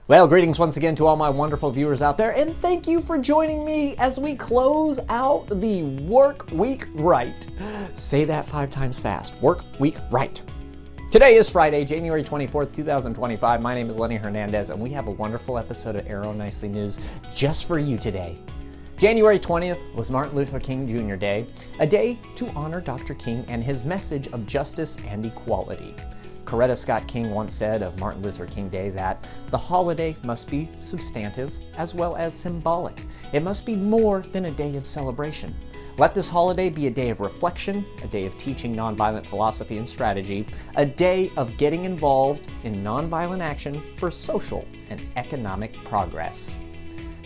Well, greetings once again to all my wonderful viewers out there, and thank you for joining me as we close out the work week right. Say that 5 times fast. Work week right. Today is Friday, January 24th, 2025. My name is Lenny Hernandez, and we have a wonderful episode of Arrow Nicely News just for you today. January 20th was Martin Luther King Jr. Day, a day to honor Dr. King and his message of justice and equality. Coretta Scott King once said of Martin Luther King Day that the holiday must be substantive as well as symbolic. It must be more than a day of celebration. Let this holiday be a day of reflection, a day of teaching nonviolent philosophy and strategy, a day of getting involved in nonviolent action for social and economic progress.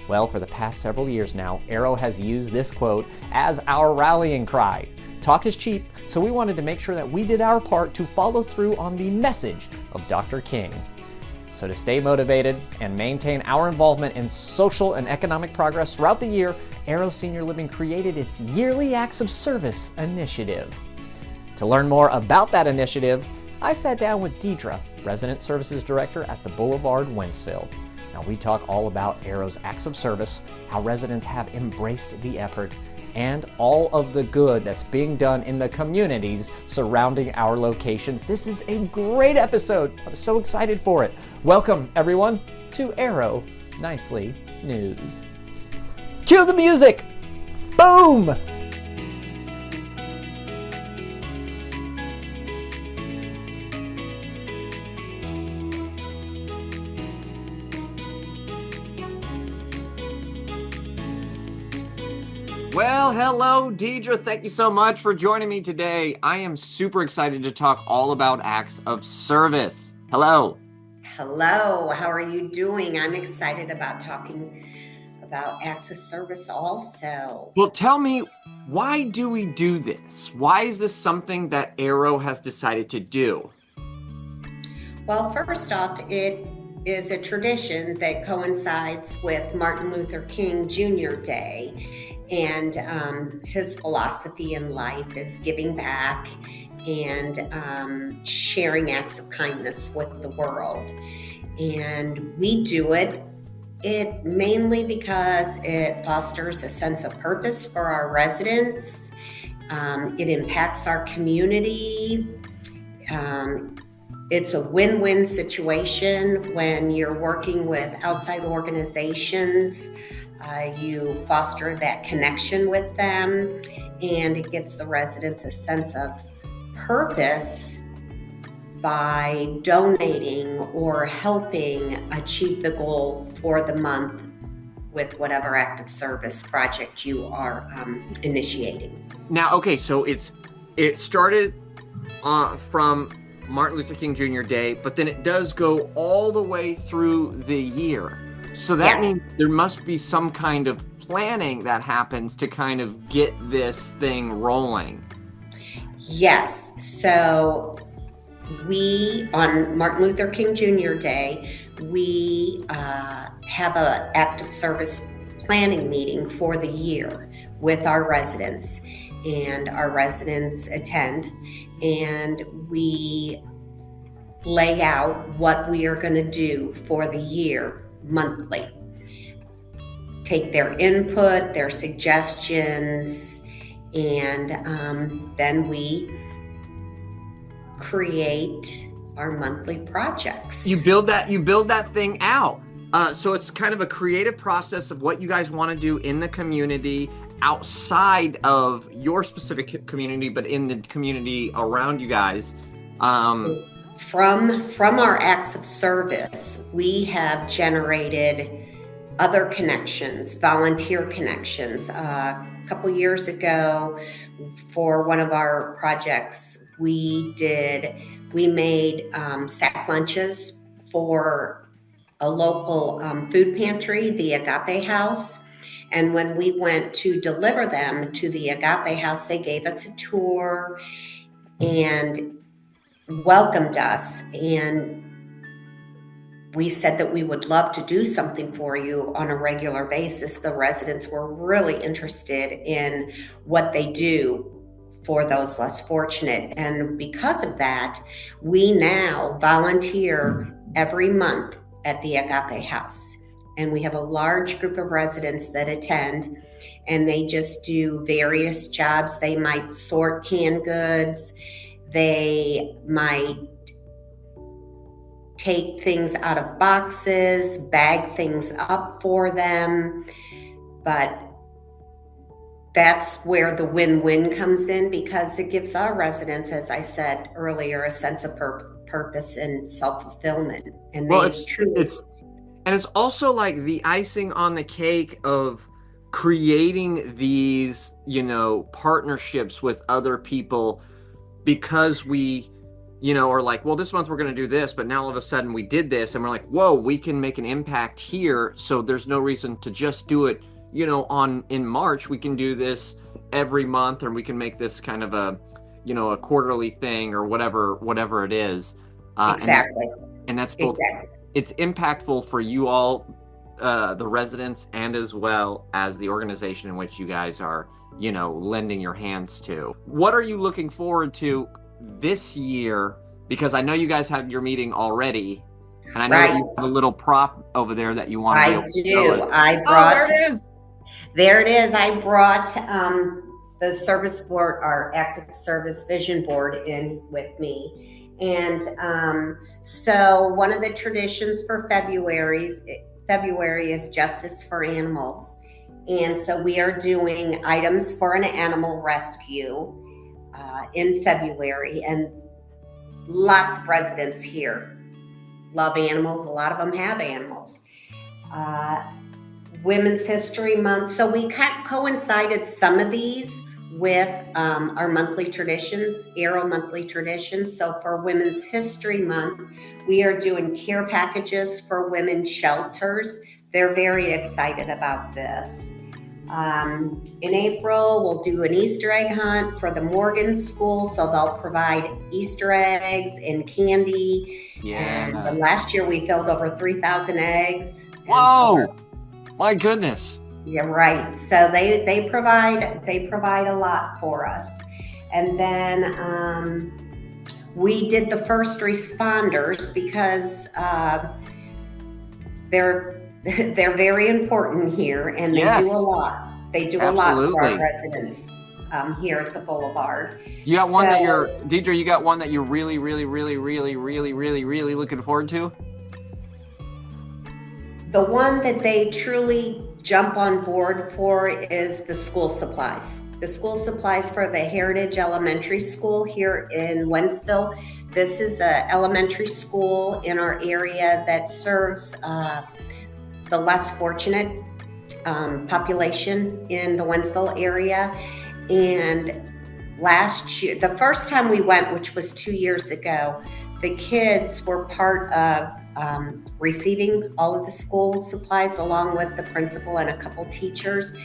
Well, for the past several years now, Arrow has used this quote as our rallying cry. Talk is cheap, so we wanted to make sure that we did our part to follow through on the message of Dr. King. So to stay motivated and maintain our involvement in social and economic progress throughout the year, Arrow Senior Living created its yearly Acts of Service initiative. To learn more about that initiative, I sat down with Deidre, Resident Services Director at the Boulevard, Wentzville. Now we talk all about Arrow's Acts of Service, how residents have embraced the effort, and all of the good that's being done in the communities surrounding our locations. This is a great episode. I'm so excited for it. Welcome, everyone, to Arrow Nicely News. Cue the music! Boom! Well, hello, Deidre. Thank you so much for joining me today. I am super excited to talk all about acts of service. Hello. Hello, how are you doing? I'm excited about talking about acts of service also. Well, tell me, why do we do this? Why is this something that Arrow has decided to do? Well, first off, it is a tradition that coincides with Martin Luther King Jr. Day. And his philosophy in life is giving back and sharing acts of kindness with the world. And we do it mainly because it fosters a sense of purpose for our residents. It impacts our community. It's a win-win situation when you're working with outside organizations. You foster that connection with them, and it gives the residents a sense of purpose by donating or helping achieve the goal for the month with whatever act of service project you are initiating. Now, okay, so it started from Martin Luther King Jr. Day, but then it does go all the way through the year. So that means there must be some kind of planning that happens to kind of get this thing rolling. Yes. So we, on Martin Luther King Jr. Day, we have an active service planning meeting for the year with our residents, and our residents attend, and we lay out what we are going to do for the year monthly. Take their input, their suggestions, and then we create our monthly projects. You build that thing out. So it's kind of a creative process of what you guys want to do in the community, outside of your specific community, but in the community around you guys. From our acts of service, we have generated other connections, volunteer connections. A couple years ago, for one of our projects, we made sack lunches for a local food pantry, the Agape House. And when we went to deliver them to the Agape House, they gave us a tour and welcomed us, and we said that we would love to do something for you on a regular basis. The residents were really interested in what they do for those less fortunate. And because of that, we now volunteer every month at the Agape House. And we have a large group of residents that attend, and they just do various jobs. They might sort canned goods. They might take things out of boxes, bag things up for them. But that's where the win-win comes in, because it gives our residents, as I said earlier, a sense of purpose and self-fulfillment. And it's also like the icing on the cake of creating these, partnerships with other people, because we, are like, well, this month we're going to do this, but now all of a sudden we did this and we're like, whoa, we can make an impact here. So there's no reason to just do it, in March. We can do this every month, or we can make this kind of a quarterly thing, or whatever it is. Exactly. And that's both. Exactly. It's impactful for you all, the residents, and as well as the organization in which you guys are, lending your hands to. What are you looking forward to this year? Because I know you guys had your meeting already, and I know that you have a little prop over there that you want to be able to show. I brought. Oh, there it is. There it is. I brought the service board, our active service vision board, in with me. And so one of the traditions for February is Justice for Animals. And so we are doing items for an animal rescue in February. And lots of residents here love animals. A lot of them have animals. Women's History Month. So we coincided some of these with our monthly traditions, Arrow monthly traditions. So for Women's History Month, we are doing care packages for women's shelters. They're very excited about this. In April, we'll do an Easter egg hunt for the Morgan School. So they'll provide Easter eggs and candy. Yeah. And last year we filled over 3,000 eggs. Whoa! My goodness. Yeah, right. So they provide a lot for us. And then we did the first responders, because they're very important here, and they do a lot. They do a lot for our residents here at the Boulevard. You got one that Deidre, you got one that you're really, really, really, really, really, really, really looking forward to? The one that they truly jump on board for is the school supplies. The school supplies for the Heritage Elementary School here in Wentzville. This is an elementary school in our area that serves the less fortunate population in the Wentzville area. And last year, the first time we went, which was 2 years ago, the kids were part of receiving all of the school supplies, along with the principal and a couple teachers.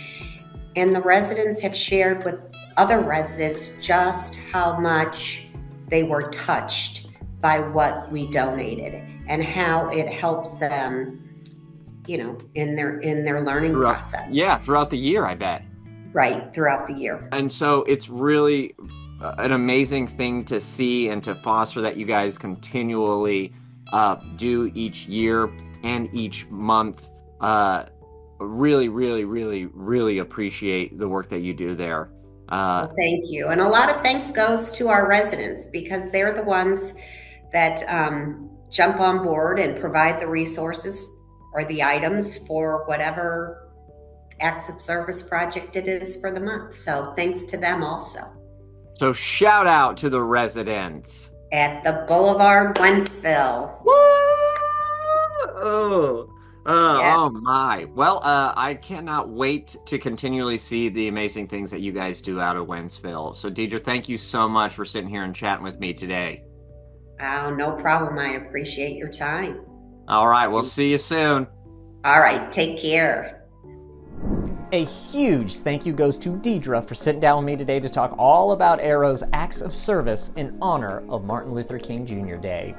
And the residents have shared with other residents just how much they were touched by what we donated, and how it helps them, in their learning process. Yeah, throughout the year, I bet. Right, throughout the year. And so it's really an amazing thing to see and to foster that you guys continually do each year and each month. Really, really, really, really appreciate the work that you do there. Well, thank you. And a lot of thanks goes to our residents, because they're the ones that jump on board and provide the resources or the items for whatever acts of service project it is for the month. So thanks to them also. So shout out to the residents at the Boulevard, Wentzville. Oh my. Well, I cannot wait to continually see the amazing things that you guys do out of Wentzville. So Deidre, thank you so much for sitting here and chatting with me today. Oh, no problem. I appreciate your time. All right. We'll see you soon. All right. Take care. A huge thank you goes to Deidre for sitting down with me today to talk all about Arrow's acts of service in honor of Martin Luther King Jr. Day.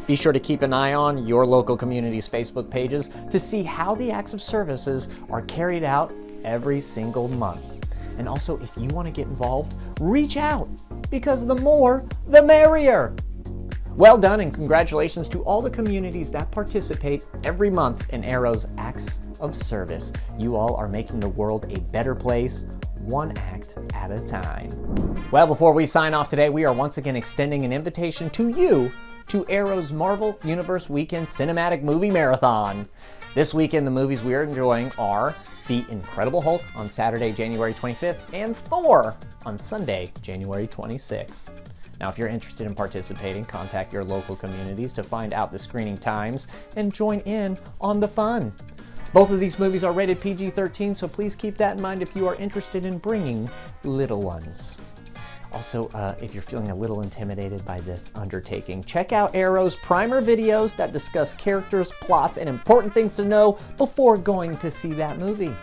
Be sure to keep an eye on your local community's Facebook pages to see how the acts of services are carried out every single month. And also, if you want to get involved, reach out, because the more, the merrier. Well done, and congratulations to all the communities that participate every month in Arrow's Acts of Service. You all are making the world a better place, one act at a time. Well, before we sign off today, we are once again extending an invitation to you to Arrow's Marvel Universe Weekend Cinematic Movie Marathon. This weekend, the movies we are enjoying are The Incredible Hulk on Saturday, January 25th, and Thor on Sunday, January 26th. Now, if you're interested in participating, contact your local communities to find out the screening times and join in on the fun. Both of these movies are rated PG-13, so please keep that in mind if you are interested in bringing little ones. Also, if you're feeling a little intimidated by this undertaking, check out Arrow's primer videos that discuss characters, plots, and important things to know before going to see that movie.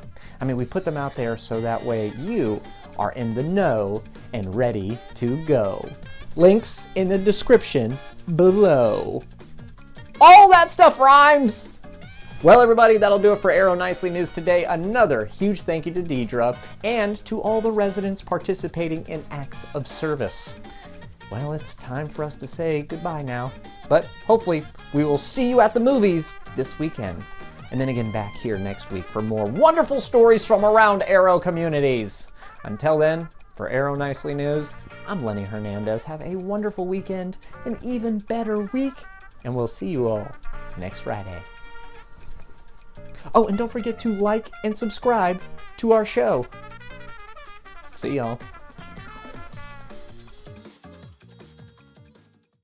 I mean, we put them out there so that way you are in the know and ready to go. Links in the description below. All that stuff rhymes! Well, everybody, that'll do it for Arrow Nicely News today. Another huge thank you to Deidre and to all the residents participating in Acts of Service. Well, it's time for us to say goodbye now, but hopefully we will see you at the movies this weekend. And then again back here next week for more wonderful stories from around Arrow communities. Until then, for Arrow Nicely News, I'm Lenny Hernandez. Have a wonderful weekend, an even better week, and we'll see you all next Friday. Oh, and don't forget to like and subscribe to our show. See y'all.